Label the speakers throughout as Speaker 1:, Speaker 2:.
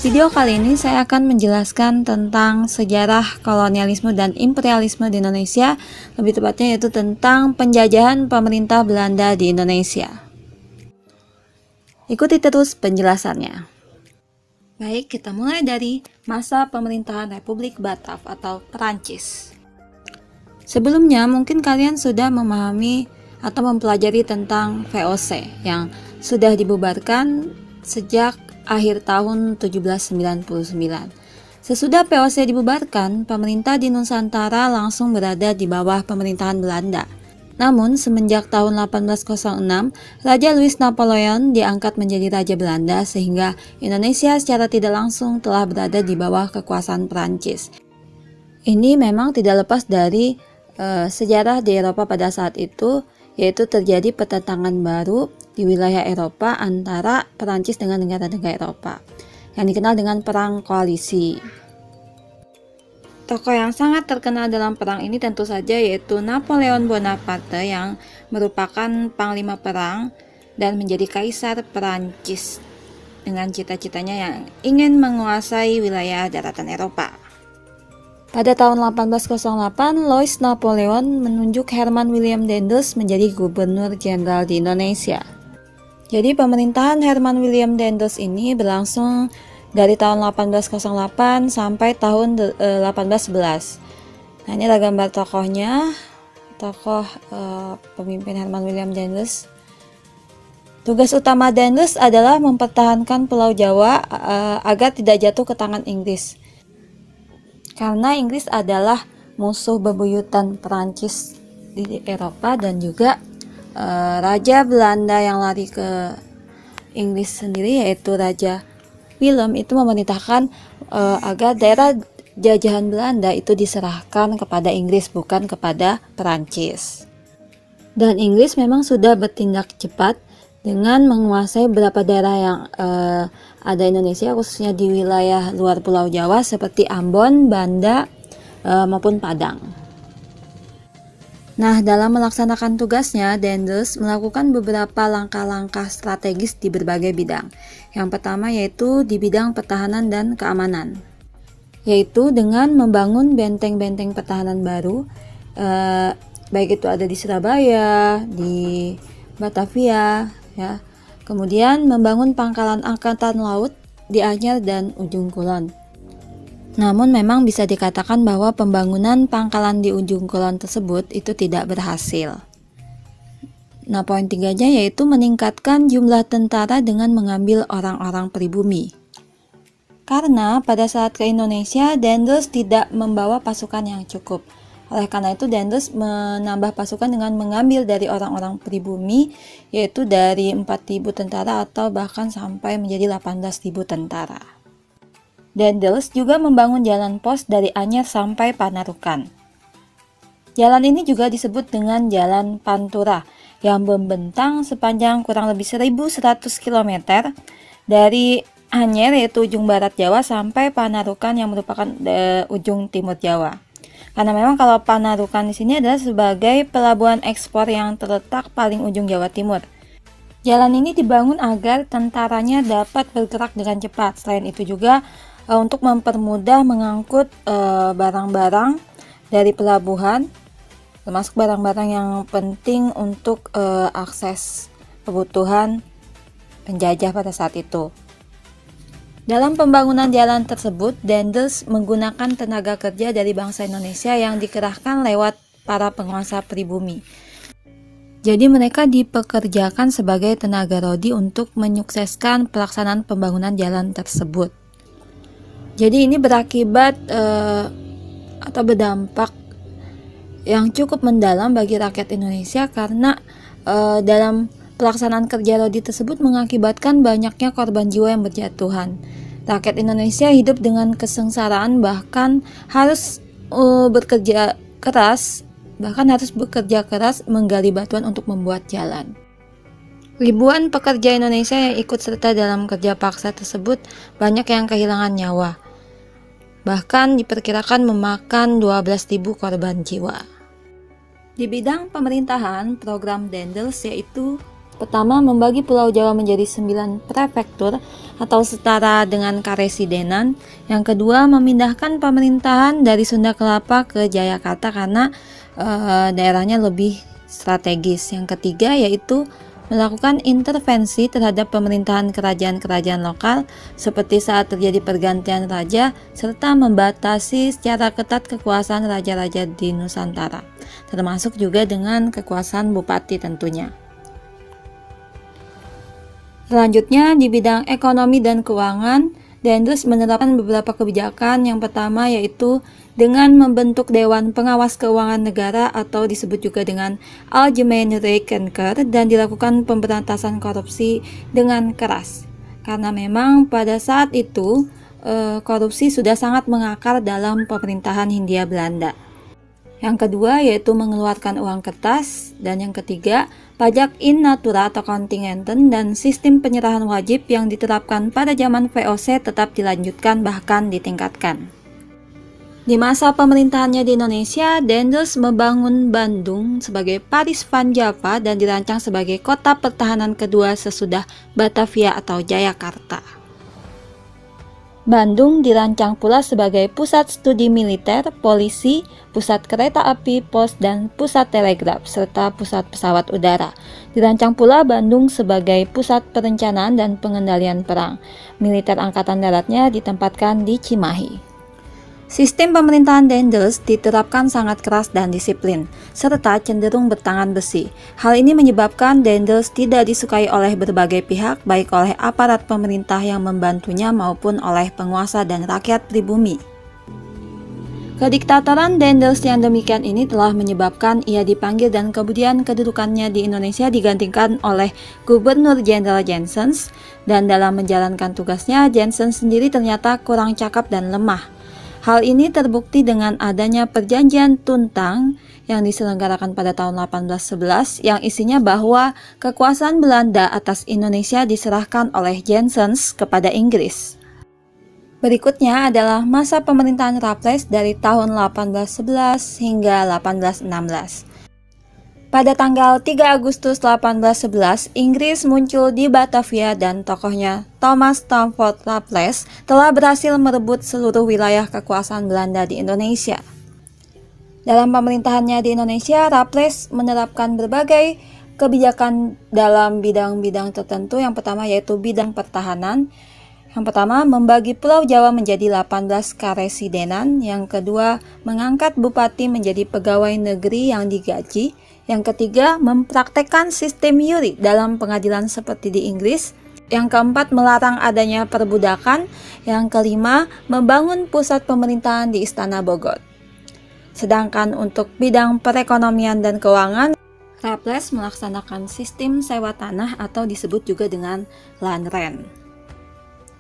Speaker 1: video kali ini saya akan menjelaskan tentang sejarah kolonialisme dan imperialisme di Indonesia, lebih tepatnya yaitu tentang penjajahan pemerintah Belanda di Indonesia. Ikuti terus penjelasannya. Baik, kita mulai dari masa pemerintahan Republik Batak atau Perancis. Sebelumnya mungkin kalian sudah memahami atau mempelajari tentang VOC yang sudah dibubarkan sejak akhir tahun 1799. Sesudah VOC dibubarkan, pemerintah di Nusantara langsung berada di bawah pemerintahan Belanda. Namun, semenjak tahun 1806, Raja Louis Napoleon diangkat menjadi Raja Belanda sehingga Indonesia secara tidak langsung telah berada di bawah kekuasaan Perancis. Ini memang tidak lepas dari sejarah di Eropa pada saat itu, yaitu terjadi pertentangan baru di wilayah Eropa antara Perancis dengan negara-negara Eropa yang dikenal dengan Perang Koalisi. Tokoh yang sangat terkenal dalam perang ini tentu saja yaitu Napoleon Bonaparte yang merupakan panglima perang dan menjadi kaisar Perancis dengan cita-citanya yang ingin menguasai wilayah daratan Eropa. Pada tahun 1808, Louis Napoleon menunjuk Herman William Daendels menjadi gubernur jenderal di Indonesia. Jadi pemerintahan Herman William Daendels ini berlangsung dari tahun 1808 sampai tahun 1811. Nah, ini adalah gambar tokohnya, pemimpin Herman William Daendels. Tugas utama Daendels adalah mempertahankan Pulau Jawa agar tidak jatuh ke tangan Inggris. Karena Inggris adalah musuh bebuyutan Perancis di Eropa dan juga Raja Belanda yang lari ke Inggris sendiri yaitu Raja Willem itu memerintahkan agar daerah jajahan Belanda itu diserahkan kepada Inggris bukan kepada Perancis. Dan Inggris memang sudah bertindak cepat dengan menguasai beberapa daerah yang ada Indonesia, khususnya di wilayah luar Pulau Jawa seperti Ambon, Banda, maupun Padang. Nah, dalam melaksanakan tugasnya, Daendels melakukan beberapa langkah-langkah strategis di berbagai bidang. Yang pertama yaitu di bidang pertahanan dan keamanan, yaitu dengan membangun benteng-benteng pertahanan baru, baik itu ada di Surabaya, di Batavia, ya. Kemudian membangun pangkalan angkatan laut di Anyer dan Ujung Kulon. Namun memang bisa dikatakan bahwa pembangunan pangkalan di Ujung Kulon tersebut itu tidak berhasil. Nah, poin tiganya yaitu meningkatkan jumlah tentara dengan mengambil orang-orang pribumi. Karena pada saat ke Indonesia, Daendels tidak membawa pasukan yang cukup. Oleh karena itu, Daendels menambah pasukan dengan mengambil dari orang-orang pribumi, yaitu dari 4.000 tentara atau bahkan sampai menjadi 18.000 tentara. Daendels juga membangun jalan pos dari Anyer sampai Panarukan. Jalan ini juga disebut dengan Jalan Pantura, yang membentang sepanjang kurang lebih 1.100 km dari Anyer yaitu ujung barat Jawa sampai Panarukan yang merupakan ujung timur Jawa. Karena memang kalau Panarukan di sini adalah sebagai pelabuhan ekspor yang terletak paling ujung Jawa Timur. Jalan ini dibangun agar tentaranya dapat bergerak dengan cepat. Selain itu juga untuk mempermudah mengangkut barang-barang dari pelabuhan, termasuk barang-barang yang penting untuk akses kebutuhan penjajah pada saat itu. Dalam pembangunan jalan tersebut, Daendels menggunakan tenaga kerja dari bangsa Indonesia yang dikerahkan lewat para penguasa pribumi. Jadi mereka dipekerjakan sebagai tenaga rodi untuk menyukseskan pelaksanaan pembangunan jalan tersebut. Jadi ini berakibat atau berdampak yang cukup mendalam bagi rakyat Indonesia karena dalam pelaksanaan kerja rodi tersebut mengakibatkan banyaknya korban jiwa yang berjatuhan. Rakyat Indonesia hidup dengan kesengsaraan bahkan harus bekerja keras menggali batuan untuk membuat jalan. Ribuan pekerja Indonesia yang ikut serta dalam kerja paksa tersebut banyak yang kehilangan nyawa. Bahkan diperkirakan memakan 12.000 korban jiwa. Di bidang pemerintahan, program Daendels yaitu Pertama, membagi Pulau Jawa menjadi 9 prefektur atau setara dengan karesidenan. Yang kedua, memindahkan pemerintahan dari Sunda Kelapa ke Jayakarta karena daerahnya lebih strategis. Yang ketiga yaitu melakukan intervensi terhadap pemerintahan kerajaan-kerajaan lokal seperti saat terjadi pergantian raja, serta membatasi secara ketat kekuasaan raja-raja di Nusantara, termasuk juga dengan kekuasaan bupati tentunya. Selanjutnya di bidang ekonomi dan keuangan, Dendels menerapkan beberapa kebijakan. Yang pertama yaitu dengan membentuk Dewan Pengawas Keuangan Negara atau disebut juga dengan Algemene Rekenker, dan dilakukan pemberantasan korupsi dengan keras. Karena memang pada saat itu korupsi sudah sangat mengakar dalam pemerintahan Hindia Belanda. Yang kedua yaitu mengeluarkan uang kertas, dan yang ketiga pajak in natura atau contingenten dan sistem penyerahan wajib yang diterapkan pada zaman VOC tetap dilanjutkan bahkan ditingkatkan. Di masa pemerintahannya di Indonesia, Dendels membangun Bandung sebagai Paris Van Java dan dirancang sebagai kota pertahanan kedua sesudah Batavia atau Jayakarta. Bandung dirancang pula sebagai pusat studi militer, polisi, pusat kereta api, pos, dan pusat telegraf, serta pusat pesawat udara. Dirancang pula Bandung sebagai pusat perencanaan dan pengendalian perang. Militer Angkatan Daratnya ditempatkan di Cimahi. Sistem pemerintahan Dendels diterapkan sangat keras dan disiplin, serta cenderung bertangan besi. Hal ini menyebabkan Dendels tidak disukai oleh berbagai pihak, baik oleh aparat pemerintah yang membantunya maupun oleh penguasa dan rakyat pribumi. Kediktatoran Dendels yang demikian ini telah menyebabkan ia dipanggil dan kemudian kedudukannya di Indonesia digantikan oleh Gubernur Jenderal Janssens, dan dalam menjalankan tugasnya, Janssens sendiri ternyata kurang cakap dan lemah. Hal ini terbukti dengan adanya perjanjian Tuntang yang diselenggarakan pada tahun 1811 yang isinya bahwa kekuasaan Belanda atas Indonesia diserahkan oleh Janssens kepada Inggris. Berikutnya adalah masa pemerintahan Raffles dari tahun 1811 hingga 1816. Pada tanggal 3 Agustus 1811, Inggris muncul di Batavia dan tokohnya Thomas Stamford Raffles telah berhasil merebut seluruh wilayah kekuasaan Belanda di Indonesia. Dalam pemerintahannya di Indonesia, Raffles menerapkan berbagai kebijakan dalam bidang-bidang tertentu. Yang pertama yaitu bidang pertahanan. Yang pertama, membagi Pulau Jawa menjadi 18 karesidenan. Yang kedua, mengangkat bupati menjadi pegawai negeri yang digaji. Yang ketiga, mempraktekkan sistem yuri dalam pengadilan seperti di Inggris. Yang keempat, melarang adanya perbudakan. Yang kelima, membangun pusat pemerintahan di Istana Bogor. Sedangkan untuk bidang perekonomian dan keuangan, Raffles melaksanakan sistem sewa tanah atau disebut juga dengan land rent.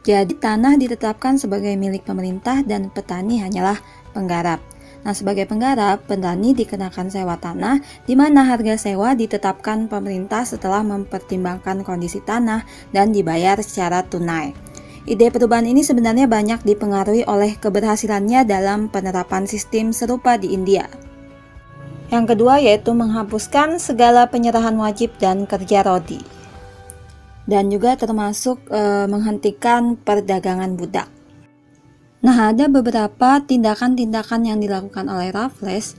Speaker 1: Jadi tanah ditetapkan sebagai milik pemerintah dan petani hanyalah penggarap. Nah, sebagai penggarap, petani dikenakan sewa tanah, di mana harga sewa ditetapkan pemerintah setelah mempertimbangkan kondisi tanah dan dibayar secara tunai. Ide perubahan ini sebenarnya banyak dipengaruhi oleh keberhasilannya dalam penerapan sistem serupa di India. Yang kedua yaitu menghapuskan segala penyerahan wajib dan kerja rodi. Dan juga termasuk menghentikan perdagangan budak. Nah, ada beberapa tindakan-tindakan yang dilakukan oleh Raffles.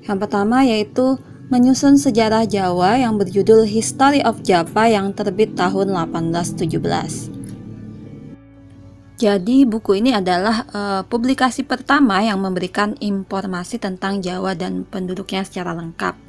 Speaker 1: Yang pertama yaitu menyusun sejarah Jawa yang berjudul History of Java yang terbit tahun 1817. Jadi buku ini adalah publikasi pertama yang memberikan informasi tentang Jawa dan penduduknya secara lengkap.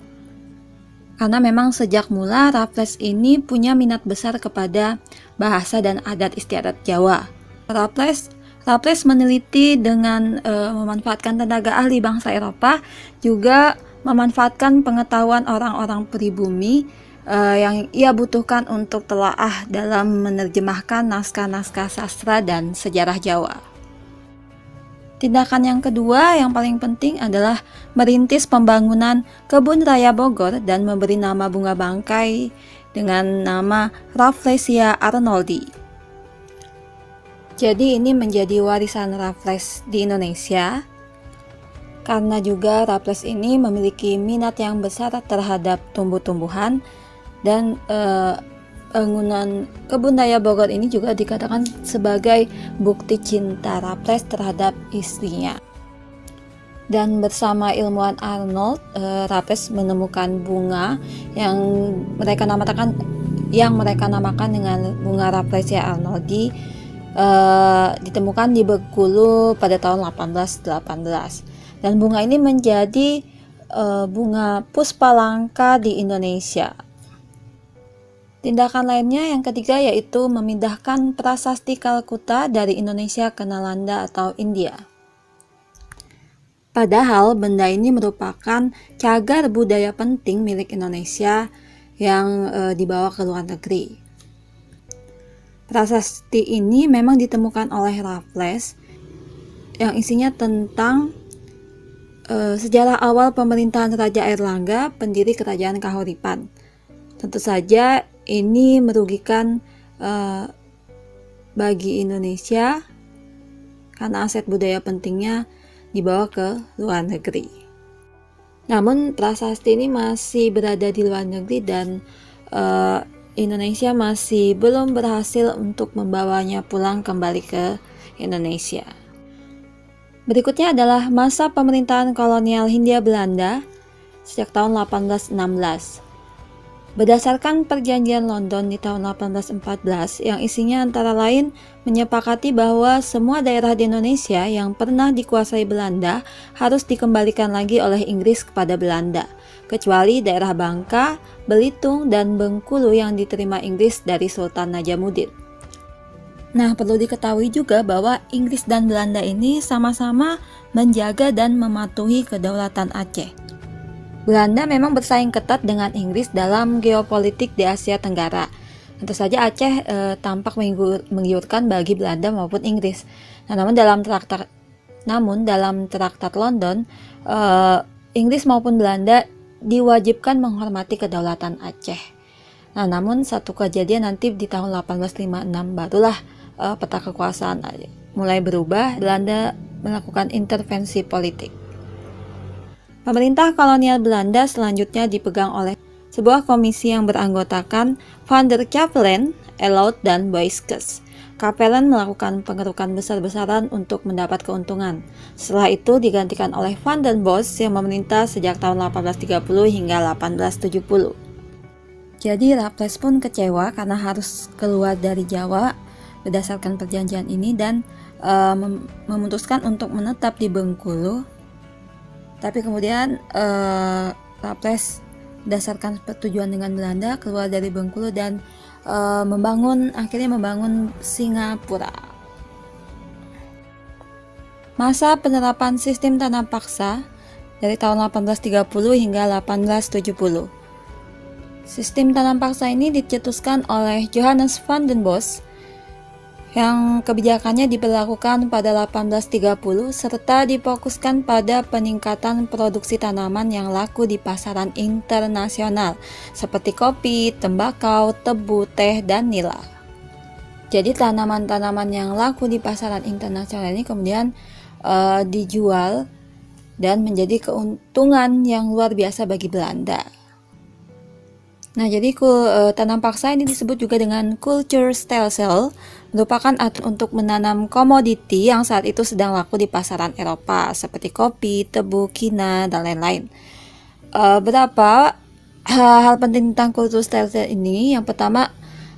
Speaker 1: Karena memang sejak mula Raffles ini punya minat besar kepada bahasa dan adat istiadat Jawa. Raffles meneliti dengan memanfaatkan tenaga ahli bangsa Eropa, juga memanfaatkan pengetahuan orang-orang pribumi yang ia butuhkan untuk telaah dalam menerjemahkan naskah-naskah sastra dan sejarah Jawa. Tindakan yang kedua yang paling penting adalah merintis pembangunan Kebun Raya Bogor dan memberi nama bunga bangkai dengan nama Rafflesia arnoldi. Jadi ini menjadi warisan Raffles di Indonesia, karena juga Raffles ini memiliki minat yang besar terhadap tumbuh-tumbuhan dan Bangunan Kebun Raya Bogor ini juga dikatakan sebagai bukti cinta Raffles terhadap istrinya. Dan bersama ilmuwan Arnold, Raffles menemukan bunga yang mereka namakan dengan bunga Rafflesia arnoldii, ditemukan di Bengkulu pada tahun 1818. Dan bunga ini menjadi bunga puspa langka di Indonesia. Tindakan lainnya yang ketiga yaitu memindahkan prasasti Kalkuta dari Indonesia ke Nalanda atau India. Padahal benda ini merupakan cagar budaya penting milik Indonesia yang dibawa ke luar negeri. Prasasti ini memang ditemukan oleh Raffles yang isinya tentang sejarah awal pemerintahan Raja Airlangga, pendiri Kerajaan Kahuripan. Tentu saja ini merugikan bagi Indonesia karena aset budaya pentingnya dibawa ke luar negeri. Namun prasasti ini masih berada di luar negeri dan Indonesia masih belum berhasil untuk membawanya pulang kembali ke Indonesia. Berikutnya adalah masa pemerintahan kolonial Hindia Belanda sejak tahun 1816. Berdasarkan perjanjian London di tahun 1814 yang isinya antara lain menyepakati bahwa semua daerah di Indonesia yang pernah dikuasai Belanda harus dikembalikan lagi oleh Inggris kepada Belanda, kecuali daerah Bangka, Belitung, dan Bengkulu yang diterima Inggris dari Sultan Najamuddin. Nah, perlu diketahui juga bahwa Inggris dan Belanda ini sama-sama menjaga dan mematuhi kedaulatan Aceh. Belanda memang bersaing ketat dengan Inggris dalam geopolitik di Asia Tenggara. Tentu saja Aceh tampak menggiurkan bagi Belanda maupun Inggris. Namun dalam traktat London, Inggris maupun Belanda diwajibkan menghormati kedaulatan Aceh. Namun satu kejadian nanti di tahun 1856 barulah peta kekuasaan mulai berubah. Belanda melakukan intervensi politik. Pemerintah kolonial Belanda selanjutnya dipegang oleh sebuah komisi yang beranggotakan Van der Capellen, Elout, dan Buyscke. Capellen melakukan pengerukan besar-besaran untuk mendapat keuntungan. Setelah itu digantikan oleh Van den Bosch yang memerintah sejak tahun 1830 hingga 1870. Jadi Raffles pun kecewa karena harus keluar dari Jawa berdasarkan perjanjian ini dan memutuskan untuk menetap di Bengkulu. Tapi kemudian Raffles berdasarkan persetujuan dengan Belanda keluar dari Bengkulu dan akhirnya membangun Singapura. Masa penerapan sistem tanam paksa dari tahun 1830 hingga 1870. Sistem tanam paksa ini dicetuskan oleh Johannes van den Bosch yang kebijakannya diberlakukan pada 1830 serta difokuskan pada peningkatan produksi tanaman yang laku di pasaran internasional seperti kopi, tembakau, tebu, teh, dan nila. Jadi tanaman-tanaman yang laku di pasaran internasional ini kemudian dijual dan menjadi keuntungan yang luar biasa bagi Belanda. Nah, jadi tanam paksa ini disebut juga dengan culture stelsel, merupakan untuk menanam komoditi yang saat itu sedang laku di pasaran Eropa seperti kopi, tebu, kina, dan lain-lain. Berapa hal penting tentang culture stelsel ini? Yang pertama,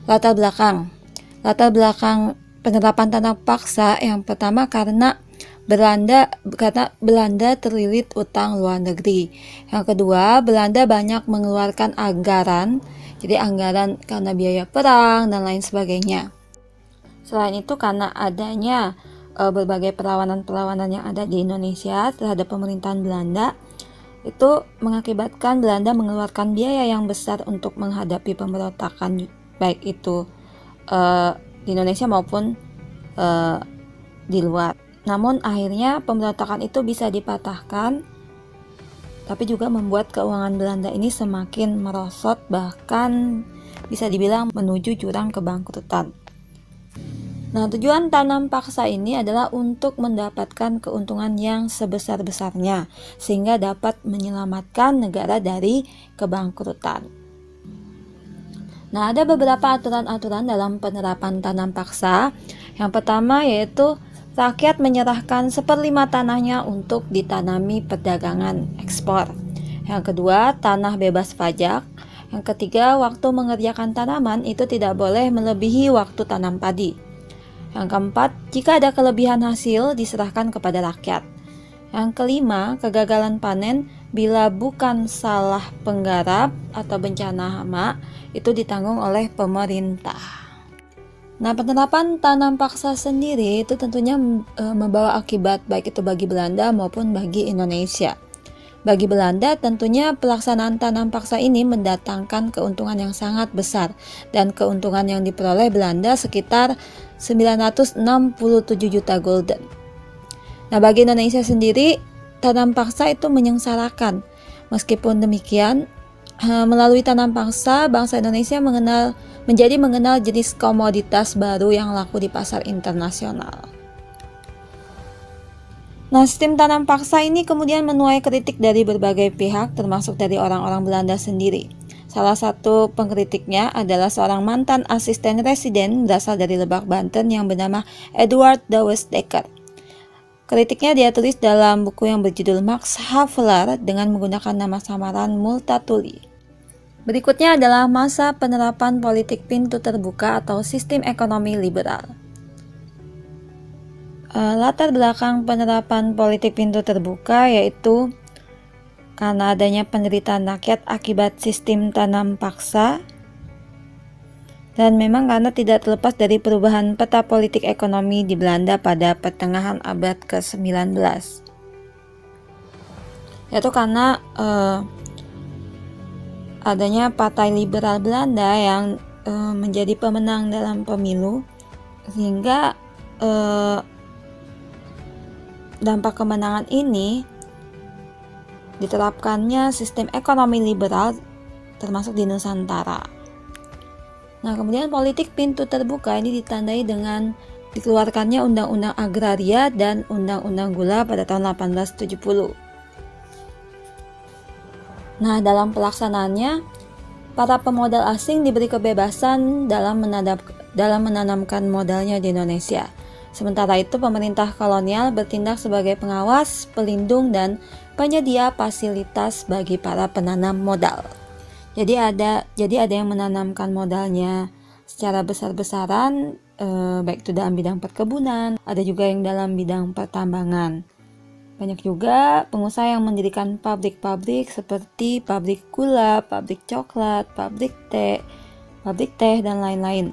Speaker 1: latar belakang penerapan tanam paksa. Yang pertama karena Belanda terlilit utang luar negeri. Yang kedua, Belanda banyak mengeluarkan anggaran, jadi anggaran karena biaya perang dan lain sebagainya. Selain itu karena adanya berbagai perlawanan yang ada di Indonesia terhadap pemerintahan Belanda, itu mengakibatkan Belanda mengeluarkan biaya yang besar untuk menghadapi pemberontakan, baik itu di Indonesia maupun di luar. Namun akhirnya pemberontakan itu bisa dipatahkan, tapi juga membuat keuangan Belanda ini semakin merosot, bahkan bisa dibilang menuju jurang kebangkrutan. Nah, tujuan tanam paksa ini adalah untuk mendapatkan keuntungan yang sebesar-besarnya, sehingga dapat menyelamatkan negara dari kebangkrutan. Nah, ada beberapa aturan-aturan dalam penerapan tanam paksa. Yang pertama yaitu rakyat menyerahkan 1/5 tanahnya untuk ditanami perdagangan ekspor. Yang kedua, tanah bebas pajak. Yang ketiga, waktu mengerjakan tanaman itu tidak boleh melebihi waktu tanam padi. Yang keempat, jika ada kelebihan hasil diserahkan kepada rakyat. Yang kelima, kegagalan panen bila bukan salah penggarap atau bencana hama itu ditanggung oleh pemerintah. Nah, penerapan tanam paksa sendiri itu tentunya membawa akibat baik itu bagi Belanda maupun bagi Indonesia. Bagi Belanda tentunya pelaksanaan tanam paksa ini mendatangkan keuntungan yang sangat besar dan keuntungan yang diperoleh Belanda sekitar 967 juta gulden. Nah, bagi Indonesia sendiri, tanam paksa itu menyengsarakan. Meskipun demikian, melalui tanam paksa, bangsa Indonesia menjadi mengenal jenis komoditas baru yang laku di pasar internasional. Nah, sistem tanam paksa ini kemudian menuai kritik dari berbagai pihak, termasuk dari orang-orang Belanda sendiri. Salah satu pengkritiknya adalah seorang mantan asisten residen berasal dari Lebak, Banten yang bernama Eduard de Westdekker. Kritiknya dia tulis dalam buku yang berjudul Max Havelaar dengan menggunakan nama samaran Multatuli. Berikutnya adalah masa penerapan politik pintu terbuka atau sistem ekonomi liberal. Latar belakang penerapan politik pintu terbuka yaitu karena adanya penderitaan rakyat akibat sistem tanam paksa, dan memang karena tidak terlepas dari perubahan peta politik ekonomi di Belanda pada pertengahan abad ke-19. Yaitu karena adanya Partai Liberal Belanda yang menjadi pemenang dalam pemilu, sehingga dampak kemenangan ini diterapkannya sistem ekonomi liberal termasuk di Nusantara. Nah, kemudian politik pintu terbuka ini ditandai dengan dikeluarkannya Undang-Undang Agraria dan Undang-Undang Gula pada tahun 1870. Nah, dalam pelaksanaannya, para pemodal asing diberi kebebasan dalam menanamkan modalnya di Indonesia. Sementara itu, pemerintah kolonial bertindak sebagai pengawas, pelindung, dan penyedia fasilitas bagi para penanam modal. Jadi ada yang menanamkan modalnya secara besar-besaran, baik itu dalam bidang perkebunan, ada juga yang dalam bidang pertambangan. Banyak juga pengusaha yang mendirikan pabrik-pabrik seperti pabrik gula, pabrik coklat, pabrik teh, dan lain-lain.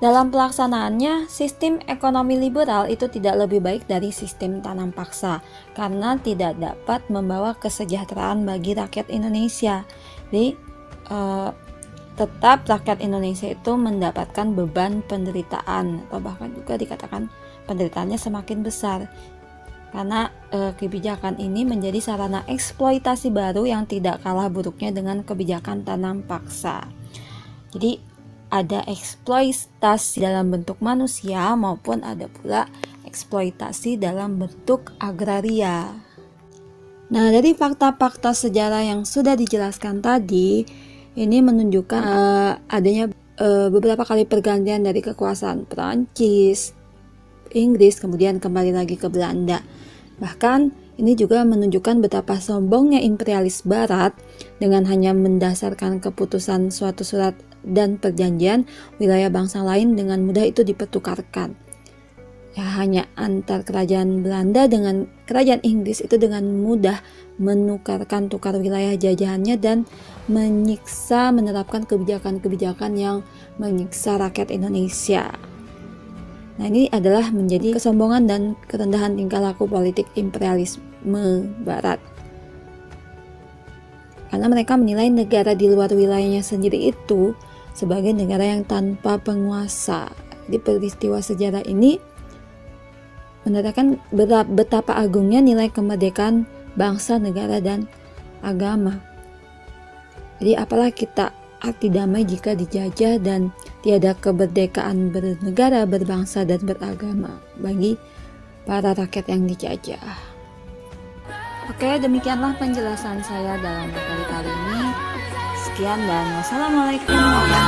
Speaker 1: Dalam pelaksanaannya, sistem ekonomi liberal itu tidak lebih baik dari sistem tanam paksa karena tidak dapat membawa kesejahteraan bagi rakyat Indonesia. Jadi, tetap rakyat Indonesia itu mendapatkan beban penderitaan atau bahkan juga dikatakan penderitaannya semakin besar karena kebijakan ini menjadi sarana eksploitasi baru yang tidak kalah buruknya dengan kebijakan tanam paksa. Jadi, ada eksploitasi dalam bentuk manusia maupun ada pula eksploitasi dalam bentuk agraria. Nah, dari fakta-fakta sejarah yang sudah dijelaskan tadi, ini menunjukkan adanya beberapa kali pergantian dari kekuasaan Prancis, Inggris, kemudian kembali lagi ke Belanda. Bahkan ini juga menunjukkan betapa sombongnya imperialis Barat dengan hanya mendasarkan keputusan suatu surat dan perjanjian, wilayah bangsa lain dengan mudah itu dipertukarkan. Ya, hanya antar kerajaan Belanda dengan kerajaan Inggris itu dengan mudah menukarkan tukar wilayah jajahannya dan menerapkan kebijakan-kebijakan yang menyiksa rakyat Indonesia. Nah, ini adalah menjadi kesombongan dan kerendahan tingkah laku politik imperialisme Barat. Karena mereka menilai negara di luar wilayahnya sendiri itu sebagai negara yang tanpa penguasa. Di peristiwa sejarah ini menandakan betapa agungnya nilai kemerdekaan bangsa, negara, dan agama. Jadi apalah kita arti damai jika dijajah dan tiada kemerdekaan bernegara, berbangsa, dan beragama bagi para rakyat yang dijajah. Oke, demikianlah penjelasan saya dalam materi kali ini. Sekian dan wassalamualaikum warahmatullahi wabarakatuh.